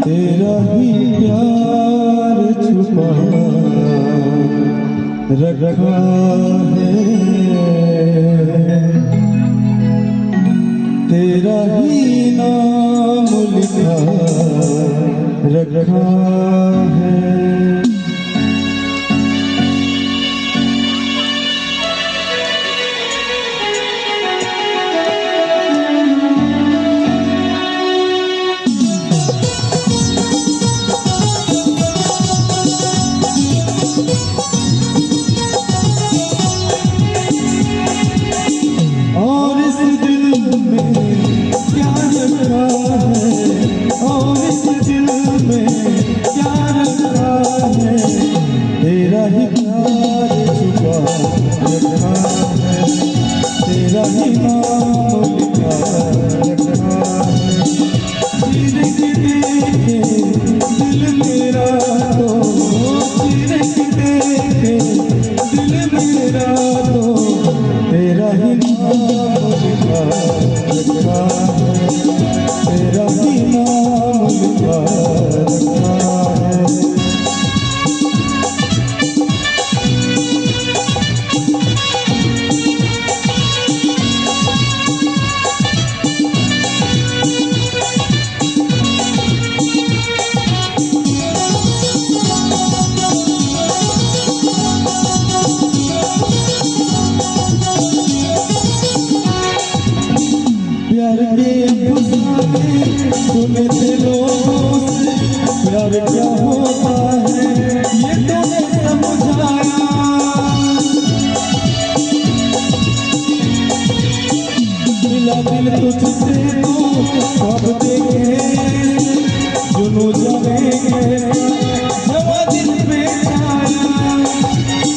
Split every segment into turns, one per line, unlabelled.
तेरा ही प्यार छुपा रखा है, तेरा ही नाम लिखा रखा है। तेरा ही प्यार छुपा रखा है, तेरा ही नाम लिखा रखा है। देखे दिल मेरा तो, देखे दिल मेरा तो, तेरा ही नाम लिखा रखा है, तेरा ही नाम लिखा रखा है। प्यार के अफसाने सुने थे लोगों से, प्यार क्या होता है ये तूने समझाया। मिला दिल तुझसे तो कब देखे जुनू जाएंगे जवा दिल पे छाया।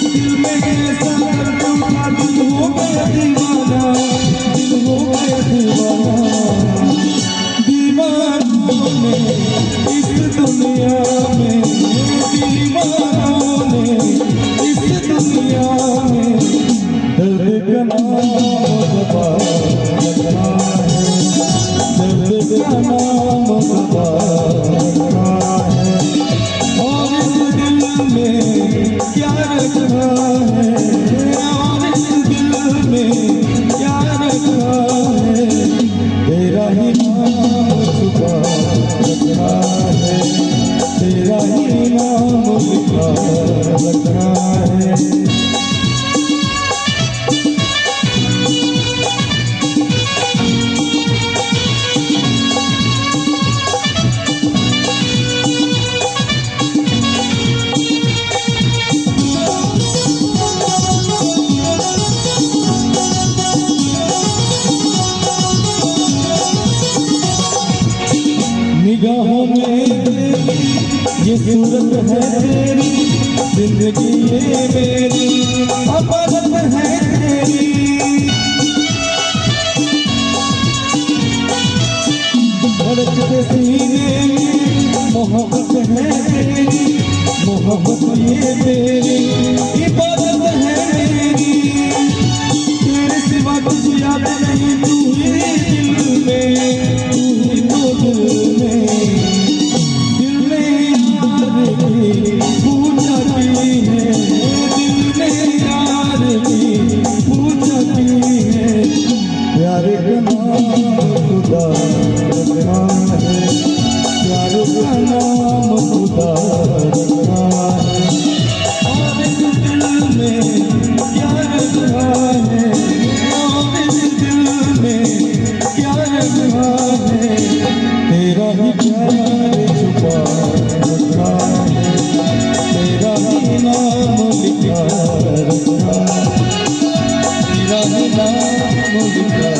दिल में कैसा दर्द उठा, दिल हो गया दीवाना, दिल हो गया दीवाना। दीवानों ने इस दुनिया में, दीवानों ने इस दुनिया में दर्द का नाम दबा रखा है, दर्द का नाम दबा रखा है। और इस दिल में क्या रखा है, और इस दिल में क्या रखा है। तेरा ही नाम छुपा रखा है, तेरा ही नाम लिखा रखा है। निगाहों में ये सूरत है तेरी, जिंदगी ये मेरी अमरत है तेरी। धड़कते सीने में मोहब्बत है तेरी, मोहब्बत ये तेरी इबादत है मेरी। तेरे सिवा कुछ याद नहीं, तू ही दिल में, तू ही तो दिल में। दिल ने यार की पूछती है, दिल ने यार की पूछती है। प्यार का नाम खुदा रखा है, प्यार का नाम खुदा रखा है। और इस दिल में क्या रखा है, और इस दिल में क्या रखा है। तेरा ही प्यार छुपा रखा है, तेरा ही नाम लिखा रखा है, तेरा ही नाम लिखा